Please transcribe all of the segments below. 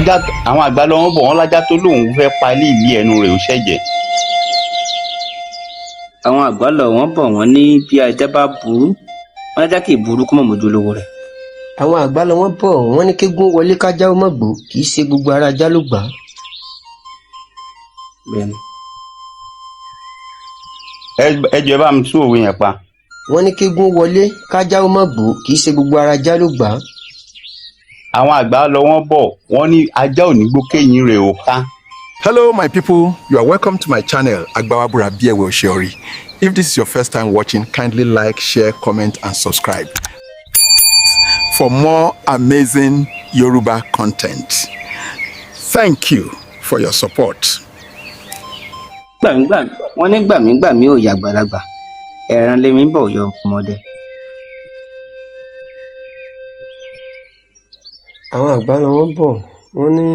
Àwọn àgbà lọ wọ́n bọ̀ wọ́n lájá tó lóun fẹ́ pa ilé ìlí ẹnu rẹ̀ ó ṣẹ̀jẹ̀. Àwọn àgbà lọ wọ́n bọ̀ wọ́n ní bí ajá bá burú wọ́n lájá kì í burú kó mọ̀ mójú olówó rẹ̀. Àwọn àgbà lọ wọ́n bọ̀ wọ́n ní kégún wọlé kájá ó mọ̀ gbó kì í ṣe gbogbo ara ajá ló gbà á. Bẹ́ẹ̀ni. Ẹ jọ̀ọ́ ẹ bá mi tún òwe yẹn pa. Wọ́n ní kégún wọlé kájá ó mọ̀ gbó kì í ṣe gbogbo ara ajá ló gbà á. Àwọn àgbà lọ wọ́n bọ̀ wọ́n ní ajá ò ní gbó kéyìn rẹ̀ ò ká. Hello, my people. You are welcome to my channel, AGBAWABURA Ep1. If this is your first time watching, kindly like, share, comment, and subscribe for more amazing Yoruba content. Thank you for your support. Gbàmígbàmí wọ́n ní gbàmígbàmí ò yà àgbàlagbà ẹran lémi bọ̀ yọ ọmọdé. Àwọn àgbà lọ wọ́n bọ̀ wọ́n ní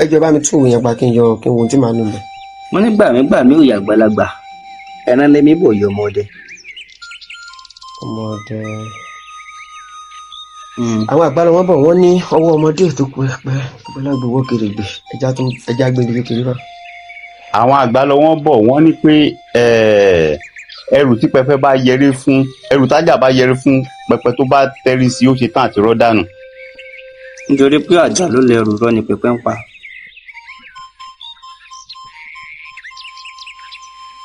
ẹjọ́ bá mi tún òwe yẹn pa kí n wo ohun tí màá lò lọ. Wọ́n ní gbàmígbàmí ò yà àgbàlagbà ẹran lémi bọ̀ yọ ọmọdé. Ọmọdé. Àwọn àgbà lọ wọ́n bọ̀ wọ́n ní ọwọ́ ọmọdé tó kú ẹpẹ ọgbẹ́lágbè owó kèrègbè ẹja gbé ibi kékeré bá. Àwọn àgbà lọ wọ́n bọ̀ wọ́n ní pé ẹrù tí pẹpẹ bá yẹrí fún ẹrù tájà bá yẹrí fún pẹpẹ tó bá tẹrí sí ó ṣe tán àti rọ́ dànù. Nítorí pé àjà ló lẹrù rọ ni pẹpẹ ń pa.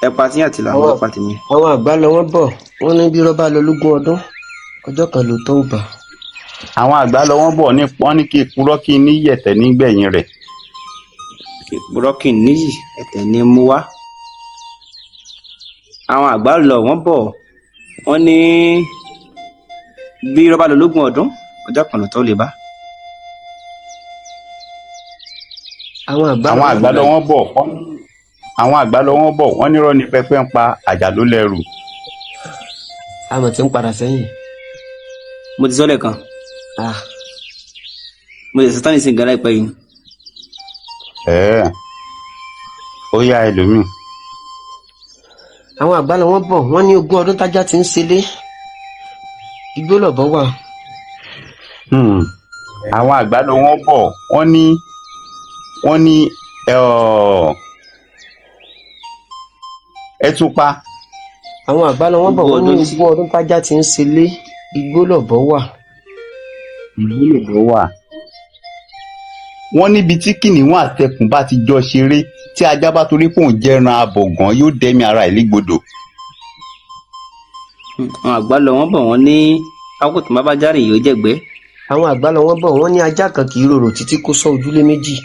Ẹ pa tí àti làwọn ọ̀pá tèmi. Àwọn àgbà lọ wọ́n bọ̀ wọ́n ní bí rọ́bà lọ lógún ọdún ọjọ́ kan ló tó bà. Àwọn àgbà lọ wọ́n bọ̀ wọ́n ní kí ìpurọ́ kí ní yẹ̀tẹ̀ nígbẹ̀yìn rẹ̀. Ìpurọ́ kì í níyì ẹ̀tẹ̀ ni mú wá. Àwọn àgbà lọ wọ́n bọ̀ wọ́n ní bí rọ́bà lọ lógún ọdún ọjọ́ kan ló tó lè bá. Àwọn àgbà lọ wọ́n bọ̀ wọ́n nírọ́ ni pẹpẹ ń pa àjà ló lẹ́rù. Àmọ̀ tí ń padà sẹ́yìn. Mo ti sọ lẹ́ẹ̀kan. Mo lè sọ́tàn ìsìn gan láìpẹ́ yìí. Ó yá ẹlòmíì. Àwọn àgbà lọ wọ́n bọ̀ wọ́n ní ogún ọdún tájá ti ń ṣelé igbó lọ̀bọ wà. Àwọn àgbà lọ wọ́n bọ̀ wọ́n ní ẹ tún pa. Àwọn àgbà lọ wọ́n bọ̀ wọ́n ní ogún ọdún tájá ti ń ṣelé igbó lọ̀bọ wà. Wọ́n níbi tí kìnìún àtẹkùn bá ti jọ ṣeré tí ajá bá torí pòun jẹran abọ̀gàn yóò dẹ́mi ara ẹ̀ légbodò. Àwọn àgbà lọ wọ́n bọ̀ wọ́n ní akókò má bá járe yóò jẹ̀gbẹ́. Àwọn àgbà lọ wọ́n bọ̀ wọ́n ní ajá kan kì í rorò títí kó sọ ojúlé méjì.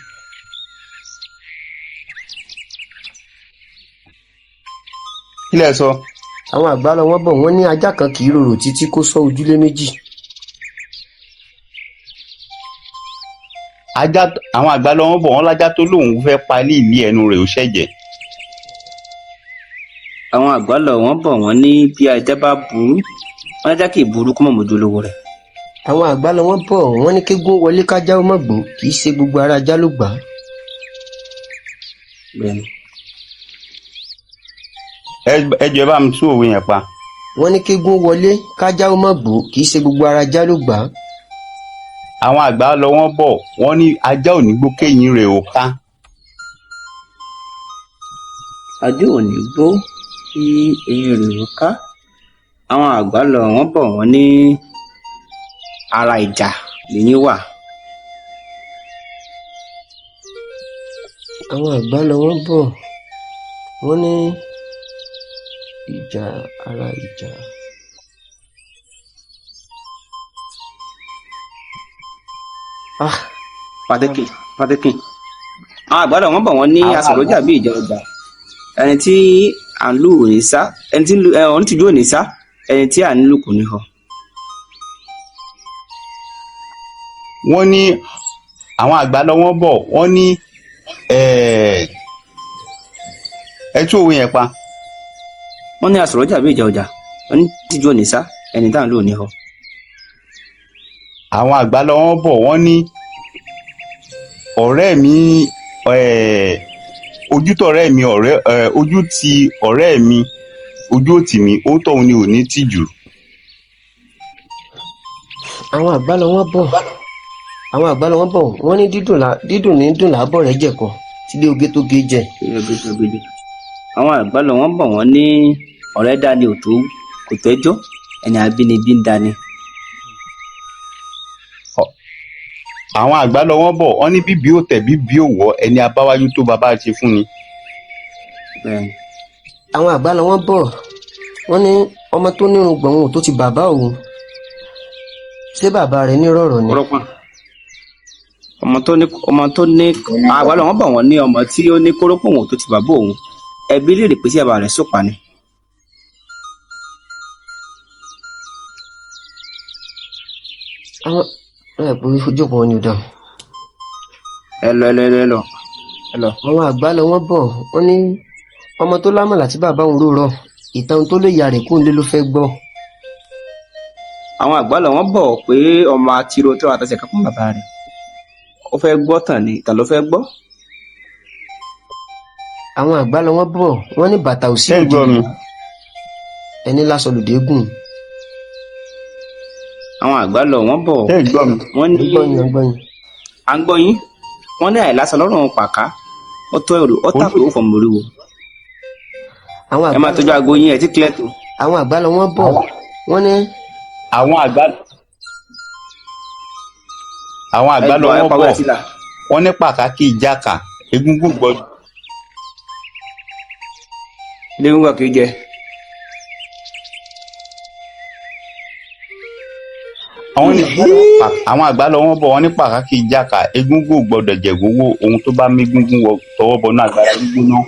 Kí lẹ sọ? Àwọn àgbà lọ wọ́n bọ̀ wọ́n ní ajá kan kì í rorò títí kó sọ ojúlé méjì. Àwọn àgbà lọ wọ́n bọ̀ wọ́n lájá tó lóun fẹ́ pa ilé ìlí ẹnu rẹ̀ ó ṣẹ̀jẹ̀. Àwọn àgbà lọ wọ́n bọ̀ wọ́n ní bí ajá bá burú wọ́n lájá kì í burú kó mọ̀ mójú olówó rẹ̀. Àwọn àgbà lọ wọ́n bọ̀ wọ́n ní kégún wọlé kájá ó mọ̀ gbó kì í ṣe gbogbo ara ajá ló gbà á. Bẹ́ẹ̀ni. Ẹ jọ̀ọ́ ẹ bá mi tún òwe yẹn pa. Wọ́n ní kégún wọlé kájá ó mọ̀ gbó kì í ṣe gbogbo ara ajá ló gbà á. Àwọn àgbà lọ wọ́n bọ̀ wọ́n ní ajá ò ní gbó kéyìn rẹ̀ ò ká. Ajá ò ní gbó kí eyín rẹ̀ ò ká. Àwọn àgbà lọ wọ́n bọ̀ wọ́n ní ara ìjà lẹ́yìn wà. Àwọn àgbà lọ wọ́n bọ̀ wọ́n ní ìjà ara ìjà. Pàtẹ́kì. Àwọn àgbà lọ wọ́n bọ̀ wọ́n ní àsọ̀rọ̀jà bí ìjà ọjà. Ẹni tí à ń lù ò ní sá ẹni tí onítìjú ò ní sá ẹni tí à ń lù kò ní họ. Wọ́n ní àwọn àgbà lọ wọ́n bọ̀ wọ́n ní ẹ tún òwe yẹn pa. Wọ́n ní àsọ̀rọ̀jà bí ìjà ọjà onítìjú ò ní sá ẹni tí à ń lù ò ní họ. Àwọn àgbà lọ wọ́n bọ̀ wọ́n ní ọ̀rẹ́ mi ojú tọ̀rẹ́ mi ojú ti ọ̀rẹ́ mi ojú òtì mi ó tọ̀hún ni ò ní tìjú. àwọn àgbà lọ wọ́n bọ̀ wọ́n ní dídùn ní dùn lábọ̀ rẹ̀ jẹ̀kọ tílé oge tó ge jẹ. àwọn àgbà lọ wọ́n bọ̀ wọ́n ní ọ̀rẹ́ dání ò tó kò tẹ́jọ́ ẹni abínibí ń dání. àwọn àgbà lọ wọ́n bọ̀ wọ́n ní bíbí ò tẹ̀ bíbí ò wọ́ ẹni abáwájú tó bàbá ṣe fún ni. àwọn àgbà lọ wọ́n bọ̀ wọ́n ní ọmọ tó nírun gbọ̀n tó ti bàbá òun ṣé bàbá rẹ̀ ní rọ̀rọ̀ ni. ọmọ tó ní àgbà lọ wọ́n bọ̀ wọ́n ní ọmọ tí ó ní kórópọ̀ òun tó ti bàbá òun ẹbí lè rè pé sí bàbá rẹ̀ sópa ni. àwọn ẹ̀pọ̀ ìfojúpọ̀ wọn ni ò dáhùn. ẹ lọ. àwọn àgbà lọ wọ́n bọ̀ wọ́n ní ọmọ tó lámọ̀lá tí bàbá òun rò ìtàn tó lè yà rẹ̀ kó ń lé ló fẹ́ gbọ́. àwọn àgbà lọ wọ́n bọ̀ pé ọmọ atiro tó àtẹsẹ̀ kan fún bàbá rẹ̀ ó fẹ́ gbọ́ tàn ní ìtàn ló fẹ́ gbọ́. àwọn àgbà lọ wọ́n bọ̀ wọ́n ní bàtà ò sí òdì ẹni lásán lòdì gùn. àwọn àgbà lọ wọ́n bọ̀ wọ́n ní à ń gbọ́ yín wọ́n ní àìlásọ lọ́rùn pàká ó tọ́ èrò ó tàpé ó fọmọ orí wo. ẹ máa tọ́jú aago yín ẹ tí kílẹ̀ tó. àwọn àgbà lọ wọ́n bọ̀ wọ́n ní. àwọn àgbà lọ wọ́n bọ̀ wọ́n ní pàkàkì ìjàkà egúngún gbọ́dọ̀. ilé ń wà kí ó jẹ. àwọn àgbà lọ wọ́n bọ̀ wọ́n ní pàkàkì ìjàkà egúngún gbọ́dọ̀ jẹ̀gbówó ohun tó bá mí gúngún tọwọ́ bọ náà àgbàrá gbígbóná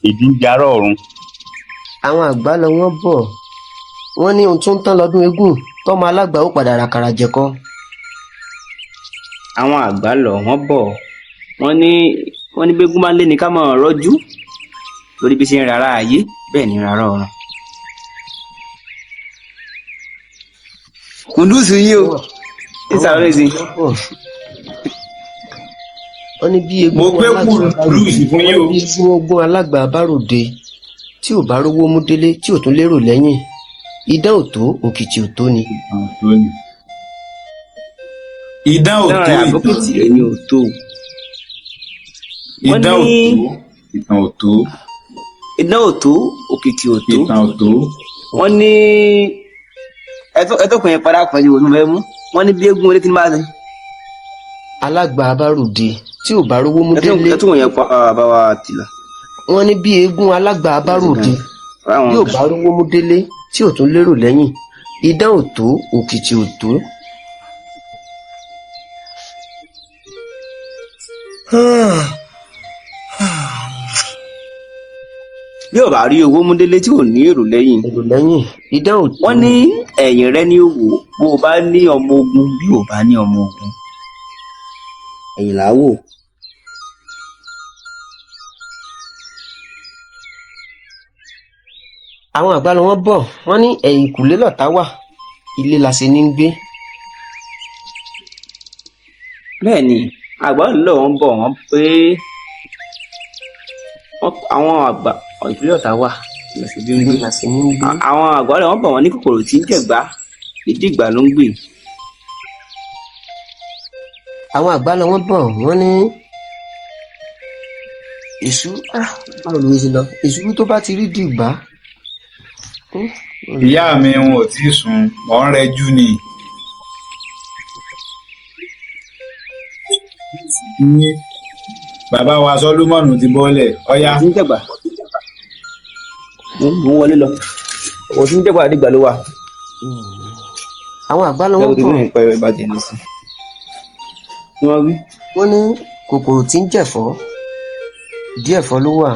èdè ń jarọ ọ̀run. àwọn àgbà lọ wọ́n bọ̀ wọ́n ní ohun tó ń tán lọ́dún eégún tọ́mọ alágbà ó padà ràkàrà jẹ̀kọ. àwọn àgbà lọ wọ́n bọ̀ wọ́n ní gbégún máa ń lé ní ká máa rọ́jú lórí bí ṣe ń rárá ayé bẹ́ẹ̀ ni rárá ọ̀run. kùndùsù yìí o ìsàlẹ̀ sí. wọ́n ní bí eégún ogún alágbà bá ròde tí ò bá rówó mú délé tí ò tún lérò lẹ́yìn idán ò tó òkìtì ò tó ni. idán ò tó àbókìtì rẹ̀ ni ò tó. idán ò tó idán ò tó òkìtì ò tó. ìtàn ò tó. wọ́n ní ẹtọ́kùn yẹn padà pẹ̀lú ìwòsàn fẹ́ mú wọ́n ní bí eégún orí tí ń bá ṣe. alágbà bá ròde tí ò bá rówó mú délé. ẹtọ́kùn yẹn pa bá wa tìlà. wọ́n ní bí eégún alágbà bá ròde tí ò bá rówó mú délé tí ò tún lérò lẹ́yìn idán ò tó òkìtì ò tó. bí ò bá rí owó mú délé tí ò ní èrò lẹ́yìn idán ò tó. wọ́n ní ẹ̀yìn rẹ ní òwò bó o bá ní ọmọ ogun bí o bá ní ọmọ ogun ẹ̀yìn là á wò. àwọn àgbà lọ wọ́n bọ̀ wọ́n ní ẹ̀yìn kùlé lọ̀tá wà ilé la ṣe ní ń gbé. bẹ́ẹ̀ ni àgbà lọ wọ́n bọ̀ wọ́n pé àwọn àgbà ìpínlẹ̀ ọ̀tá wà àwọn àgbà lọ wọ́n bọ̀ wọ́n ní kòkòrò tí ń jẹ̀gbá ìdí ìgbà ló ń gbè. àwọn àgbà lọ wọ́n bọ̀ wọ́n ní èṣù báwo ló ṣe lọ èṣù tó bá ti rí dìgbà. ìyá mi wọn ò tí ì sùn mọ́ ń rẹjú ni. bàbá wa Sólómọ́nù ti bọ́lẹ̀ ọ̀yá. òtún jẹ̀gbà mo wọlé lọ òtún jẹ̀gbà àdìgbà ló wà. àwọn àgbà lọ wọ́n bọ̀ wọ́n ní kòkòrò tí ń jẹ̀fọ́ díẹ̀ fọ́ ló wà.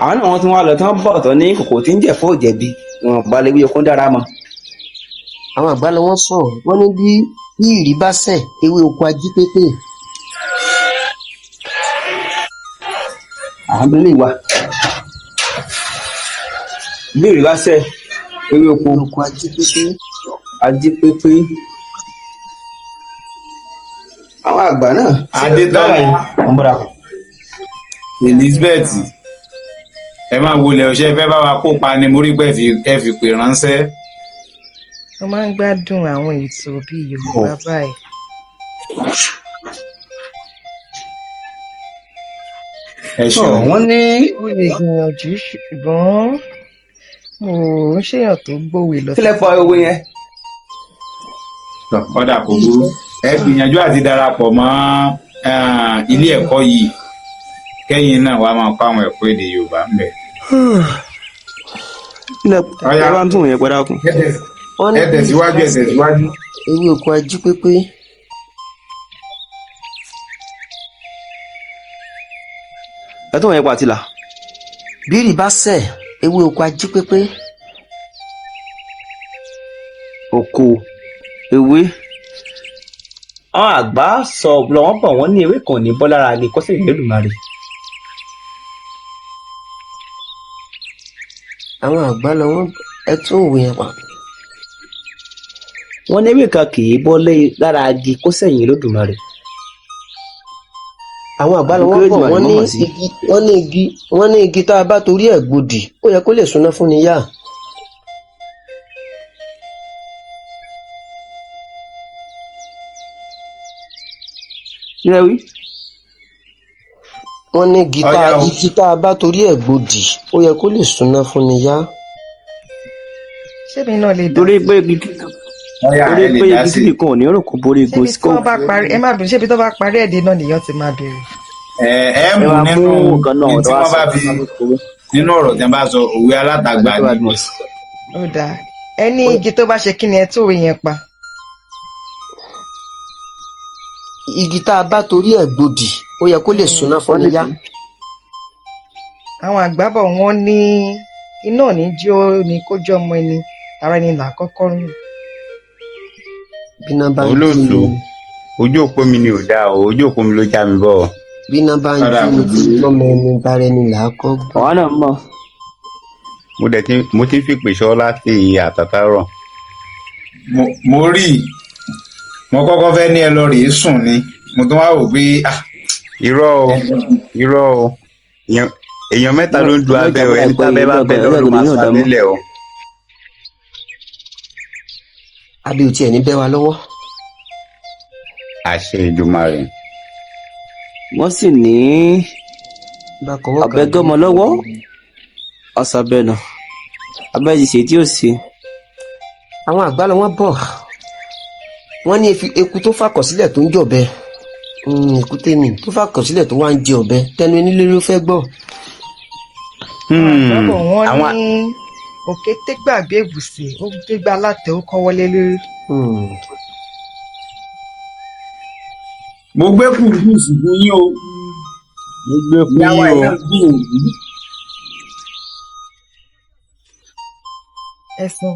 àwọn náà wọ́n tún wá lọ tí wọ́n bọ̀ tọ́ ní kòkòrò tí ń jẹ̀fọ́ ò jẹ̀bi wọn bá lè wí okun dára mọ́. àwọn àgbà lọ wọ́n sọ wọ́n ní bí ìrì bá sẹ̀ ewé oko ají pépé. àwọn abúlé wa bí ìrì bá sẹ̀ ewé oko ají pépé. àwọn àgbà náà. adétọ́lá Elizabeth ẹ máa wọlé ọṣẹ fẹ́ bá wa kópa ni mo rí pé ẹ fi pè ránṣẹ́ Mo máa ń gbádùn àwọn ètò bíi Yorùbá báyìí. ẹ ṣeun. wọ́n ní Mo lè gbìyànjú ṣùgbọ́n mo ń ṣèyàn tó gbòwe lọ. kílẹ̀ fọ owó yẹn. Ọ̀dà kò burú. Ẹ gbìyànjú àti darapọ̀ mọ́ ilé ẹ̀kọ́ yìí kẹ́yìn náà wàá máa kọ́ àwọn ẹ̀kọ́ èdè Yorùbá ń bẹ̀. ẹ bá ń tún yẹn padà kù. Ẹ tẹ̀síwájú ẹ tẹ̀síwájú. ewé oko ají pépé. ẹ tún yẹn pa àtìlà. bírì bá sẹ̀ ewé oko ají pépé. oko ewé. àwọn àgbà sọ lọ́wọ́ bọ̀ wọ́n ní ewé kan ní bọ́ lára ni kọ́sẹ̀ ìlẹ́dùnmarè. àwọn àgbà lọ wọn ẹ tún òwe yẹn pa. wọ́n ní ewé kan kì í bọ́ lára agi kọ́sẹ̀ ìlẹ́dùnmarè. àwọn àgbà lọ wọn bọ̀ wọ́n ní igi tá a bá torí ẹ̀ gbòdì ó yẹ kó lè súná fún ni yá. kílẹ̀ wí. wọ́n ní igi tá a bá torí ẹ̀ gbòdì ó yẹ kó lè súná fún ni yá. Ṣébi náà lè dá. torí pé igi kíkì kan ò ní rò kó borí igi Ṣébi tí wọ́n bá parí ẹ má bínú ṣébi tó bá parí ẹ̀dẹ̀ náà nìyẹn ti máa bẹ̀rẹ̀. Ẹ mú nínú tí wọ́n bá fi nínú ọ̀rọ̀ tí wọ́n bá sọ òwe alátagbà ni. Ó dáa. Ẹ ní igi tó bá ṣe kí ni ẹ tó òwe yẹn pa. igi tá a bá torí ẹ̀ gbòdì ó yẹ kó lè súná fún ni yá. Àwọn àgbà bọ̀ wọ́n ní iná ní jí ó ní kó jọ ọmọ ẹni ara ẹni là kọ́kọ́ rún. bíná bá ń olóòtú ojú òpó mi ni ò dáa o ojú òpó mi ló já mi bọ̀. bíná bá ń jí lọ́mọ ẹni bára ẹni là á kọ́. ọ̀hún náà mọ̀. mo ti ń fi pèsè láti àtàtàrọ̀. Mo rí i mo kọ́kọ́ fẹ́ ní ẹ lọ rèé sùn ni mo tún wá wò pé. irọ́ o èèyàn mẹ́ta ló ń du abẹ́ o ẹni tábẹ́ bá bẹ́ lọ́rùn máa sọ abẹ́lẹ̀ o. abẹ́ ò tiẹ̀ ní bẹ́ wa lọ́wọ́. àṣẹ Èdùmàrè. wọ́n sì ní ọ̀bẹ́gọ́mọ lọ́wọ́ ọ̀sàbẹ̀nà abẹ́jìṣe tí ó ṣe. àwọn àgbà lọ wọ́n bọ̀ wọ́n ní eku tó fàkọsílẹ̀ tó ń jọ̀bẹ èkúté mi tó fàkọsílẹ̀ tó wá ń jẹ ọ̀bẹ tẹnu onílé ló fẹ́ gbọ́. wọ́n ní òkété gbàgbé ìbùsẹ̀ ó gbégbá alátẹ ó kọ́ wọlé lórí. mo gbé kùrùkùsù fún yín o. mo gbé fún yín o. ẹ̀sùn.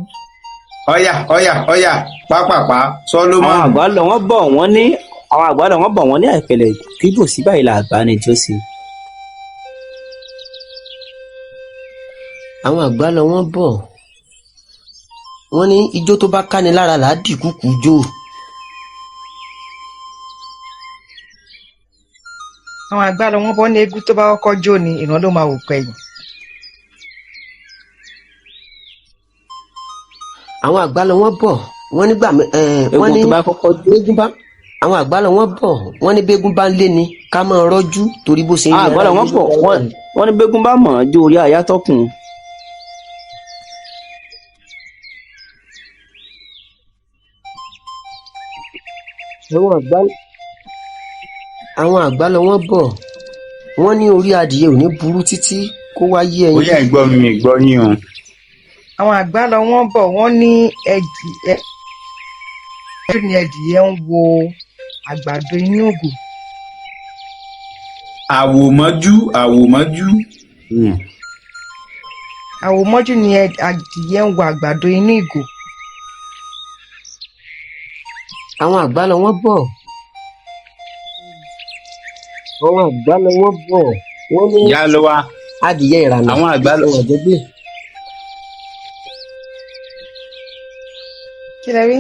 ọ̀yà pápápá Solomon. àwọn àgbà lọ wọ́n bọ̀ wọ́n ní àìpẹ̀lẹ̀ bíbò sí báyìí là àgbà ni tí ó ṣe. àwọn àgbà lọ wọ́n bọ̀ wọ́n ní ijó tó bá káni lára là á dìkúkú jó. àwọn àgbà lọ wọ́n bọ̀ ní eégún tó bá kọ́kọ́ jó ni ìran ló máa wò pẹ̀yìn. àwọn àgbà lọ wọ́n bọ̀ wọ́n nígbà wọ́n ní bégún bá àwọn àgbà lọ wọ́n bọ̀ wọ́n ní bégún bá ń lé ni ká máa rọ́jú torí bó ṣe ń yára. àgbà lọ wọ́n bọ̀ wọ́n ní bégún bá mọ̀ ọ́n jó orí àyátọ́kùn. àwọn àgbà lọ wọ́n bọ̀ wọ́n ní orí adìyẹ ò ní burú títí kó wá yé ẹyin. ó yẹ ìgbọ́ mi gbọ́ yín o. àwọn àgbà lọ wọ́n bọ̀ wọ́n ní ẹdìyẹ ń wo àgbàdo inú ògò. àwòmọ́jú. àwòmọ́jú ni adìyẹ ń wo àgbàdo inú ìgò. àwọn àgbà lọ wọ́n bọ̀ wọ́n ní ìyá ló wá adìyẹ ìrànà àwọn àgbà lọ. kí lẹ rí.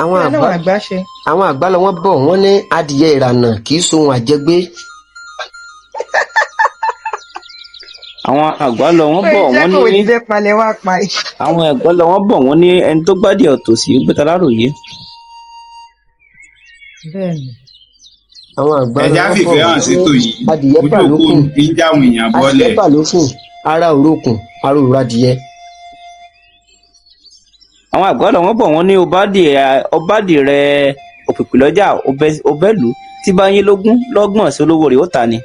àwọn àgbà lọ wọ́n bọ̀ wọ́n ní adìyẹ ìrànà kì í sohun àjẹgbé. àwọn àgbà lọ wọ́n bọ̀ wọ́n ní àwọn àgbà lọ wọ́n bọ̀ wọ́n ní ẹni tó gbádìí ọ̀tòsí ó gbé taláròyé. bẹ́ẹ̀ni àwọn àgbà lọ ẹja wọ́n fìfẹ́ hàn sétò yìí ojú òkú ń jáwọn èèyàn bọ́lẹ̀. adìyẹ bà lókun ara òrókùn ara òrò adìyẹ. àwọn àgbà lọ wọ́n bọ̀ wọ́n ní ọbádìí rẹ òpìpì lọ́jà ọbẹ̀lú tí bá yín lógún lọ́gbọ̀n sí olówó rẹ̀ ó ta ni.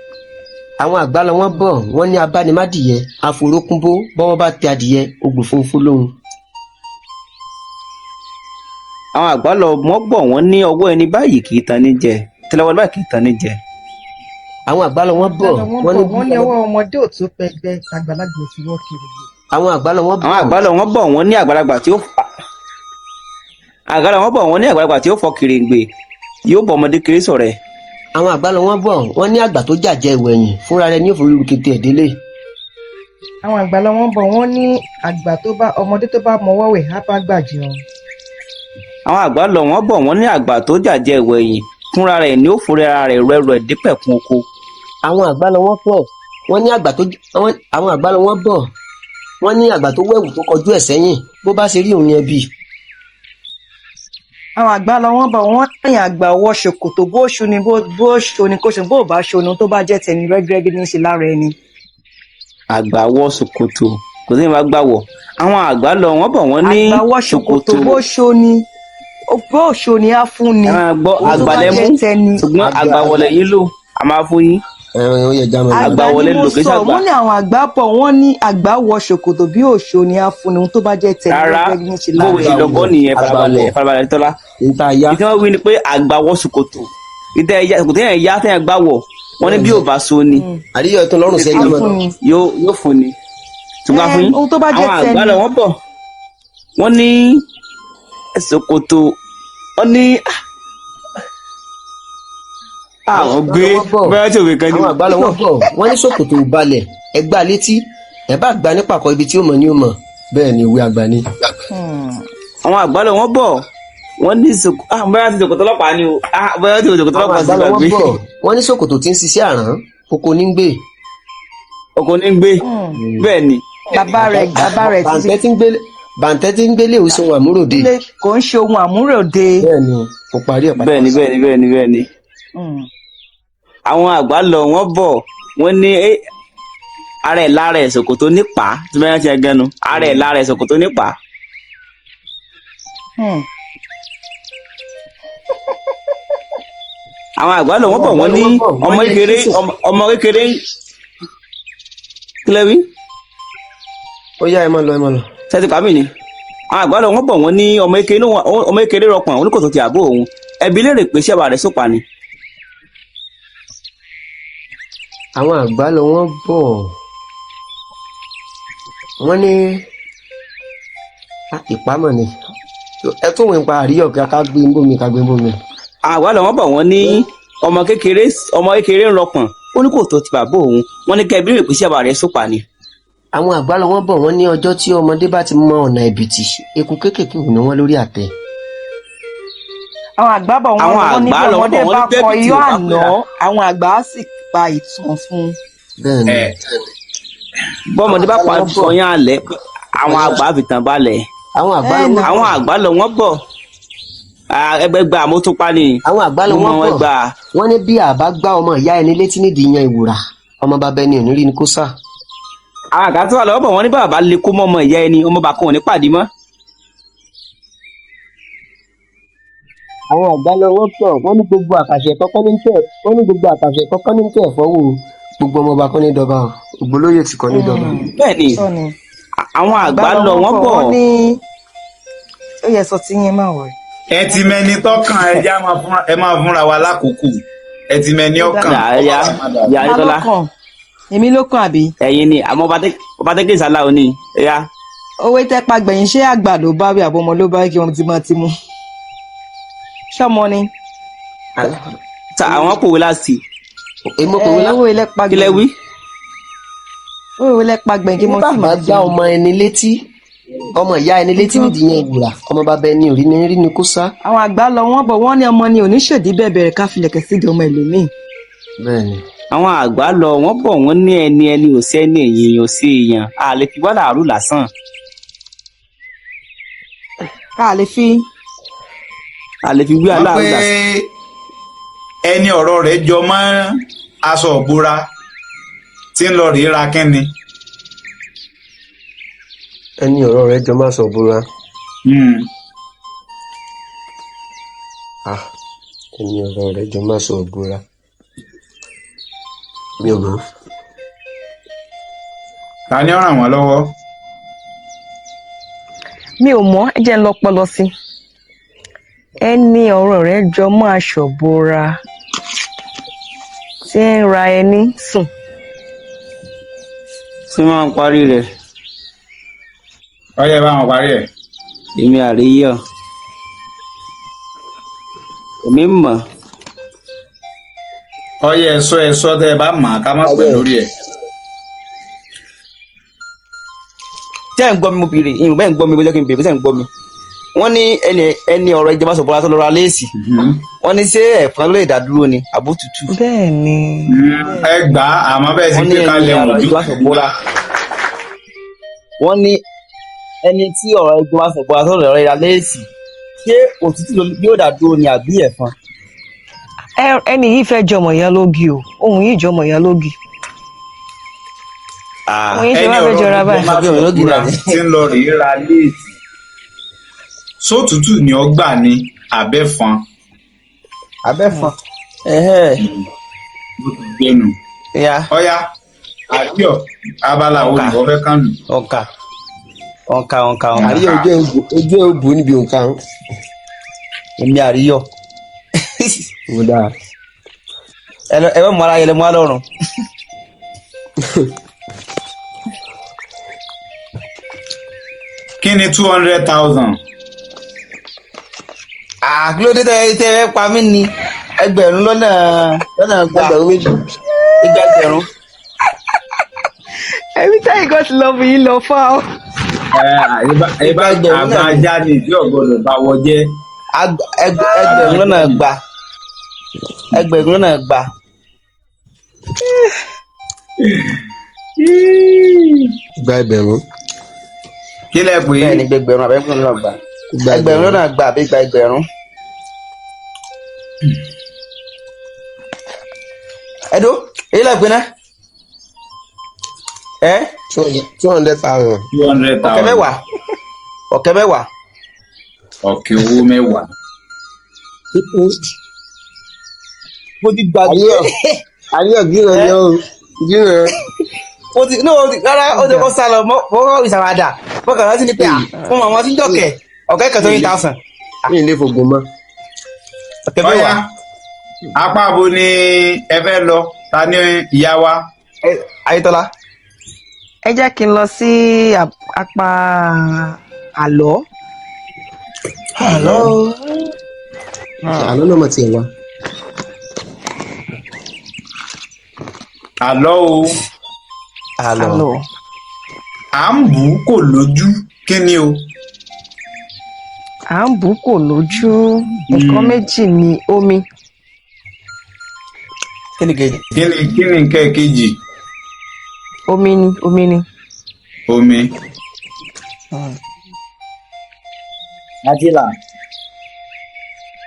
àwọn àgbà lọ wọ́n bọ̀ wọ́n ní abánimádìyẹ àforókúnbó bọ́wọ́ bá tẹ adìyẹ ogbò funfun lóhun. àwọn àgbà lọ wọ́n bọ̀ wọ́n ní ọwọ́ ẹni báyìí kì í tan ní jẹ tẹ́lẹ̀wọ́ báyìí kì í tan ní jẹ. àwọn àgbà lọ wọ́n bọ̀ wọ́n ní ọwọ́ ọmọdé ò tó pẹgbẹ àgbàlagbà ò ti wọ́ kiri. àwọn àgbà lọ wọ́n bọ̀ àwọn àgbà lọ wọ́n bọ̀ wọ́n ní àgbàlagbà tí ó fọ kèrèǹgbè yóò bọ ọmọdé kéré sọ̀rẹ́. àwọn àgbà lọ wọ́n bọ̀ wọ́n ní àgbà tó jàjẹ ìwẹ̀yìn fúnra rẹ̀ ní òfurufú kété ẹ̀délé. àwọn àgbà lọ wọ́n bọ̀ wọ́n ní ọmọdé tó bá mọwọ́ wẹ̀ á bá gbà jẹun. àwọn àgbà lọ wọ́n bọ̀ wọ́n ní àgbà tó jàjẹ ìwẹ̀yìn fúnra rẹ̀ ní ó forí ara rẹ̀ rẹrù ẹ̀ dípẹ̀kun oko. àwọn àgbà lọ wọ́n bọ̀ wọ́n ní àgbà tó wẹ̀wù tó kọjú ẹ̀ sẹ́yìn bó bá ṣe rí òun yẹn bì. àwọn àgbà lọ wọ́n bọ̀ wọ́n ní àgbà wọ ṣòkòtò bó ṣoni kó ṣe bó bá ṣoni tó bá jẹ́ tẹni rẹ́gírẹ́gí ní í ṣe lára ẹni. àgbà wọ ṣòkòtò kò sí ní wàá gbà wọ̀. àwọn àgbà lọ wọ́n bọ̀ wọ́n ní àgbà wọ ṣòkòtò bó ṣoni á fún ni. gbọ́ àgbàlẹ́mú ṣùgbọ́n àgbà wọlé yín lò a máa fún yín. àgbà wọlé lò kí sàgbà. wọ́n ní àwọn àgbà bọ̀ wọ́n ní àgbà wọ ṣòkòtò bí òṣò ni á fún ni tó bá jẹ́ tẹni rẹ́gírẹ́gí ní í ṣe lára ẹni. bó ṣe lọ́gbọ́n nìyẹn farabalẹ̀ tọ́lá. ìdí wọ́n wí ni pé àgbà wọ ṣòkòtò ṣòkòtò yẹn yá tẹ́yìn gbà wọ̀ wọ́n ní bí ò bá so ni. àríyá tó lọ́rùn sẹ́yìn mọ́ yóò fún ni. ṣùgbọ́n fún yín àwọn àgbà lọ wọ́n bọ̀ wọ́n ní ṣòkòtò wọ́n ní àwọn gbé bẹ́ẹ̀ tí òwe kan ní. àwọn àgbà lọ wọ́n bọ̀ wọ́n ní ṣòkòtò balẹ̀ ẹgbà létí ẹ bá gbà ní pàkọ́ ibi tí ó mọ̀ ní ó mọ̀ bẹ́ẹ̀ ni ìwé àgbà ni. àwọn àgbà lọ wọ́n bọ̀ wọ́n ní bẹ́ẹ̀ tí ṣòkòtò ọlọ́pàá ni o bẹ́ẹ̀ tí ṣòkòtò ọlọ́pàá sì gbàgbé. wọ́n ní ṣòkòtò tí ń ṣiṣẹ́ àrán oko ní ń gbé. bẹ́ẹ̀ ni. bàbá rẹ̀ bàǹtẹ́ tí ń gbélé ò ṣe ohun àmúròde. kò ń ṣe ohun àmúròde. bẹ́ẹ̀ni kò parí ẹ̀ pátá. bẹ́ẹ̀ni. àwọn àgbà lọ wọ́n bọ̀ wọ́n ní ara ẹ̀ lára ẹ̀ ṣòkòtò nípa tí bẹ́ẹ̀ ti ẹ̀ gẹnu ara ẹ̀ lára ẹ̀ ṣòkòtò nípa. àwọn àgbà lọ wọ́n bọ̀ wọ́n ní ọmọ kékeré kílẹ̀ wí. ó yá ẹ máa lọ. sẹ́tì pàmì ni àwọn àgbà lọ wọ́n bọ̀ wọ́n ní ọmọ kékeré rọpọ̀n oníkòtò ti àbó òun ẹbí lè rè pé ṣẹ́wà rẹ̀ sópa ni. àwọn àgbà lọ wọ́n bọ̀ wọ́n ní ìpamọ́ ni ẹ tún wọn pa àríyọ̀ ká gbé ń bómi. àwọn àgbà lọ wọ́n bọ̀ wọ́n ní ọmọ kékeré ń rọpọ̀n oníkòtò ti àbó òun wọ́n ní kẹ́bí rè pé ṣẹ́wà rẹ̀ sópa ni. àwọn àgbà lọ wọ́n bọ̀ wọ́n ní ọjọ́ tí ọmọdé bá ti mọ ọ̀nà ẹ̀bìtì eku kéékèèké ò ní wọ́n lórí àtẹ. àwọn àgbà bọ̀ wọ́n ní bí ọmọdé bá kọ iyọ̀ àná àwọn àgbà á sì pa ìtàn fún un. bẹ́ẹ̀ni. bọ́mọdé bá pa ìtàn alẹ́ àwọn àgbà fìtàn balẹ̀. àwọn àgbà lọ wọ́n bọ̀ ẹgbẹgbà mo tún pa ni. àwọn àgbà lọ wọ́n bọ̀ wọ́n ní bí àbá gbá ọmọ ìyá ẹni létí nídìí yan ìwúrà ọmọ bàbá ẹni ò ní rí ni kó sá. àwọn àgbà tó wà lọ́wọ́ bọ̀ wọ́n ní bàbá lè kó mọ́ ọmọ ìyá ẹni ọmọ bàbá kan ò ní pàdé mọ́. àwọn àgbà lọ wọ́n bọ̀ wọ́n ní gbogbo àkàṣe kọ́kọ́ ní tẹ̀ fọ́wọ́ gbogbo ọmọ ọba kan ní dọba ògbólóyè tí kan ní dọba. bẹ́ẹ̀ni àwọn àgbà lọ wọ́n bọ̀. ó yẹ sọ tí yín máa wọ̀. ẹ ti mẹni tọkàn ẹ máa fúnra wa lákòókò ẹ ti mẹni ọkàn. yà á tọ́lá èmi ló kàn àbí. ẹ̀yin ni àmọ́ ọba tẹ́kẹ̀ ìsàlá òní ẹ̀yà. òwe tẹ́pa gbẹ̀yìn ṣé àgbà ló bá wí àbọ̀mọ ló bá wí kí wọ́n ti máa ti mú. ṣọmọ ni. àwọn pòwe láti. òwe lẹ́pa gbẹ̀yìn. kílẹ̀ wí. òwe lẹ́pa gbẹ̀yìn kí wọ́n ti máa ti mú. bàbá gbá ọmọ ẹni létí ọmọ ìyá ẹni létí nídìí yẹn ìwúrà ọmọ bàbá ẹni ò rí ni kó sá. àwọn àgbà lọ wọ́n bọ̀ wọ́n ní ọmọ ni oníṣèdí bẹ̀rẹ̀ ká filẹ̀kẹ̀ sí ọmọ ẹlòmíì. bẹ́ẹ̀ni. àwọn àgbà lọ wọ́n bọ̀ wọ́n ní ẹni ò sí ẹni èèyàn ò sí èèyàn a lè fi wàhálà àrù lásán. a lè fi wí aláàrú lásán. wọ́n pé ẹni ọ̀rọ̀ rẹ̀ jọ mọ́ aṣọ ìbora tí ń lọ rí ra kínni. ẹni ọ̀rọ̀ rẹ̀ jọ máa sọ búra. ẹni ọ̀rọ̀ rẹ̀ jọ máa sọ búra. mi ò mọ̀. ta ni ó ràn wọ́n lọ́wọ́. mi ò mọ̀ ẹ jẹ́ ń lọ pọlọ sí i. ẹni ọ̀rọ̀ rẹ̀ jọ mọ́ aṣọ bora tí ń ra ẹni sùn. tí wọ́n ń parí rẹ̀. ọyẹ bá wọn parí ẹ̀. èmi àríyọ̀ èmi mọ̀. ọyẹ ẹ̀sọ́ tẹ́ ẹ bá mọ̀ ká má pẹ́ lórí ẹ̀. tí ẹ̀ ń gbọ́ mi mo bèrè ìyìn bẹ́ẹ̀ ń gbọ́ mi bó jẹ́ kí n bèrè bó ṣe ń gbọ́ mi. wọ́n ní ẹni ọ̀rọ̀ ìjọba sọ̀bọ̀lá tó lọ́ra léèsì. wọ́n ní ṣé ẹ̀fọn ló lè dá dúró ni àbó tutù. bẹ́ẹ̀ ni. ẹ gbà á àmọ́ bẹ́ẹ̀ sì gbé kalẹ̀ wọ́n ní ẹni ọ̀rọ̀ ìjọba sọ̀bọ̀lá. wọ́n ní ẹni tí ọ̀rọ̀ ìjọba sọ̀bọ̀lá tó lọ́ra léèsì ṣé òtútù yóò dá dúró ni àbí ẹ̀fọn. ẹni yìí fẹ́ jọmọ ìyá lógi o ohun yìí jọmọ ìyá lógi. ohun yìí ṣe wá fẹ́ jọra báyìí. tí ń lọ rí ra léèsì sótútù ni ó gbà ní abẹ́fọn. abẹ́fọn. gbẹnu. ọ̀ya àríyọ̀ abala wo ni wọ́n fẹ́ kàn lù. ọ̀ka. àríyọ̀ ojú òbú níbi òǹkà. èmi àríyọ̀. mo dáa. ẹ bá mọ ara yẹlẹ mọ alọrun. kí ni 200,000. kí ló dé tẹ ẹ pa mí ni ẹgbẹ̀rún lọ́nà gba ẹgbẹ̀rún méjì. igba ẹgbẹ̀rún. ẹbí táyì kan ti lọ fún yín lọ fá o. ìbá àgbàjá ni tí ọ̀gbọ́dọ̀ bá wọ jẹ́. ẹgbẹ̀rún lọ́nà gba. gba ẹgbẹ̀rún. kí lẹ pé. bẹ́ẹ̀ ni gbẹgbẹ̀rún àbẹ́gbẹ̀rún lọ́nà gba. ẹgbẹ̀rún lọ́nà gba àbí gba ẹgbẹ̀rún. ẹ̀dọ́ èyí lẹ pé ná. 200,000. 200,000. ọ̀kẹ́ mẹ́wàá. ọ̀kẹ́ owó mẹ́wàá. mo ti gbàgbé. àríyọ̀ gíràn ni ó gíràn. rárá ó ti kọ́ sálọ mọ́ ìsàwádà mo kàn rántí ni pé fún àwọn tí ń dọ̀kẹ́ ọ̀kẹ́ kan 20,000. mi ì lè fògùn mọ́. ọ̀kẹ́ mẹ́wàá. apá abo ni ẹ fẹ́ lọ ta ni ìyá wa. Ayétọ́lá. ẹ jẹ́ kí n lọ sí apá àlọ́. àlọ́ náà mà tiẹ̀ wá. àlọ́ o. àlọ́. à ń bù ú kò lójú kí ni o. à ń bù kò lójú nǹkan méjì ni omi. kí ni kejì. kí ni nǹkan kejì. omi ni. omi. Ajila.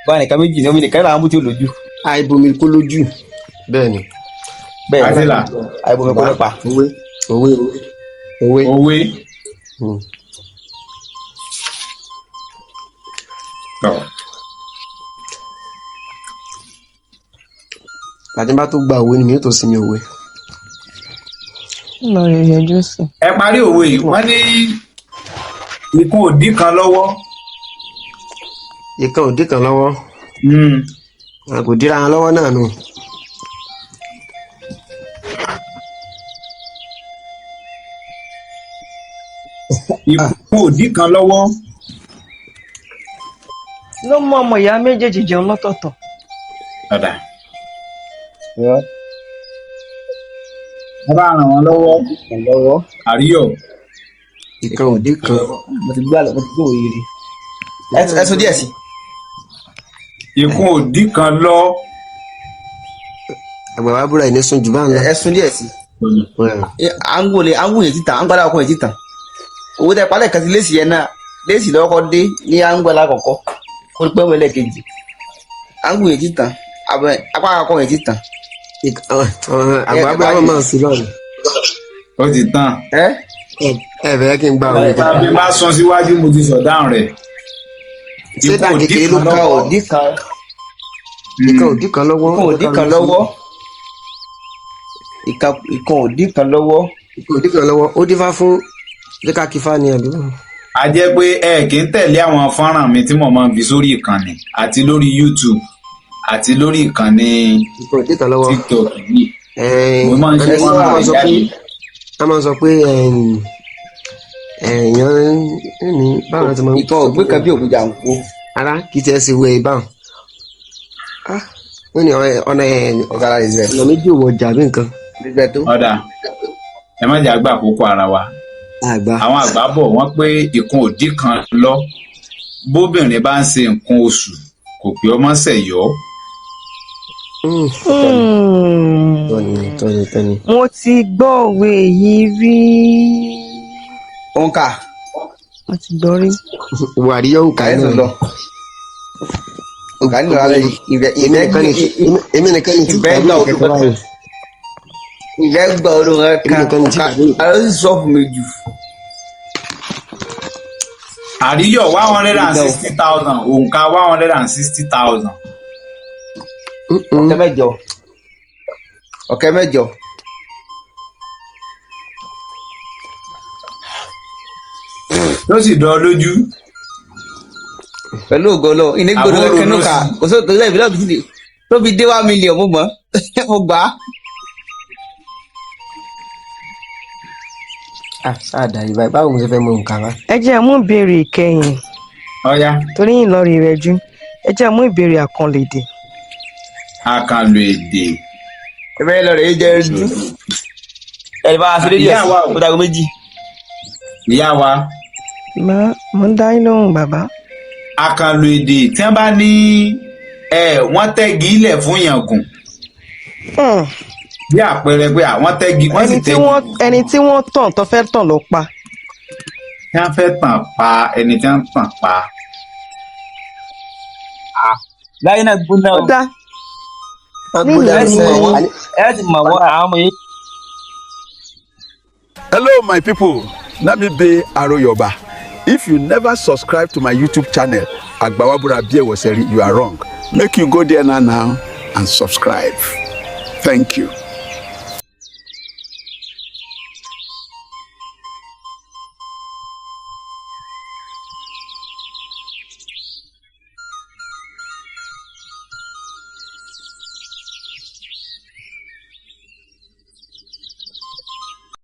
báyìí nìkan méjì ni omi nìkan là ń bú tí ó lójú. àìbomi kó lójú. bẹ́ẹ̀ ni. bẹ́ẹ̀ Ajila. àìbomi kó lọ́pàá. òwe. àti bá tó gba òwe ni mi yóò tó sinmi òwe. lọ rẹ yẹjú sí. ẹ parí òwe yìí wọ́n ní ikùn òdì kan lọ́wọ́. ìkan òdì kan lọ́wọ́. kò dira wọn lọ́wọ́ náà nù. ikùn òdì kan lọ́wọ́. ló mú ọmọ ìyá méjèèjì jẹun lọ́tọ̀ọ̀tọ̀. Ọ̀dà. Wọ́n bá ràn wọ́n lọ́wọ́. Àríyọ̀. ìkan òdì kan. mo ti gbé òye rí. ẹ sọ díẹ̀ sí. Ikùn òdì kan lọ. Àgbàwábúrà yìí ní sùn jù bá ń lọ. ẹ sún díẹ̀ sí. à ń wòye títà à ń gbọ́dọ̀ ọkùnrin títà owó tẹ palẹ̀ kan sí léèsì yẹn náà léèsì lọ́kọ́ dé ní à ń gbọ́ lákọ̀ọ́kọ́ kó pẹ́ wọlé kejì à ń wòye títà apá àkọ́kọ́ yẹn títà. Àgbàwábúrà máa ń sí báyìí. ó ti tán. ẹ bẹ̀rẹ̀ kí n gbà wọ́n. tàbí má sọ síwájú mo ti sọ dáhùn rẹ̀. ṣé dà kékeré ló ká òdì kan. ìkan òdì kan lọ́wọ́. ìkan òdì kan lọ́wọ́. ìkan òdì kan lọ́wọ́. ìkan òdì kan lọ́wọ́ ó dífá fún jẹ́ká kífá ni àbí. a jẹ́ pé ẹ kì í tẹ̀lé àwọn fọ́nrán mi tí mo máa ń fi sórí ìkànnì àti lórí YouTube àti lórí ìkànnì TikTok yìí. mo máa ń ṣe fọ́nrán rẹ̀ jáde. a máa ń sọ pé èèyàn ní báwọn ti máa ń. ìkan ògbé kan bí òkúta ń kó. ara kì í tiẹ̀ ṣe wẹ̀ ìbáwọn. wọ́n ní ọ̀nà méjì òwò ọjà bí nǹkan. ọ̀dà ẹ má jà gbà àkókò ara wa. àwọn àgbà bọ̀ wọ́n pé ìkan òdì kan lọ bóbìnrin bá ń ṣe nǹkan oṣù kò pé ọmọ ṣẹ̀yọ́. mo ti gbọ́ òwe yìí rí. òǹkà. mo ti gbọ́ rí. ìwà àríyá òǹkà yẹn lọ. òǹkà nílò alẹ́ èmi nìkan ní títà bí kẹ̀kẹ́ báyìí. ìfẹ́ gbọ́ ọdún rẹ kan òǹkà àlọ́ sì sọ fún mi jù. àríyọ̀ 160,000 òǹkà 160,000. ọ̀kẹ́ mẹ́jọ. ló sì dán lójú. pẹ̀lú ògọ́lọ́ ìnígbòdo kẹnu ká kò sóò tó lẹ́yìn bílọ̀kì tó fi dé 1 million mo mọ̀ mo gbà á. sáàdà ìbá báwo mo ṣe fẹ́ mọ nǹkan wá. ẹ jẹ́ mú ìbéèrè ìkẹyìn. ọ̀ya. torí ìlọrin rẹ̀ jú ẹ jẹ́ mú ìbéèrè àkànlò èdè. àkànlò èdè. ẹ bẹ́ẹ̀ lọ rẹ̀ yé jẹ́ ojú. ẹ bá a ṣe lédi ẹ̀sìn ó dago méjì. ìyá wa. mo ń dá yín lóhùn bàbá. àkànlò èdè tí wọ́n bá ní wọ́n tẹ́gi ilẹ̀ fún yàngùn. bí àpẹẹrẹ pé àwọn tẹ́gi wọ́n sì tẹ́gi. ẹni tí wọ́n tàn tó fẹ́ tàn ló pa. tí wọ́n fẹ́ tàn pa ẹni tí wọ́n tàn pa. láyé náà gbóná o. ó dá. Hello my people, Nami be Aroyoba. If you never subscribe to my YouTube channel AGBAWABURA Ep1, you are wrong. Make you go there now and subscribe. Thank you.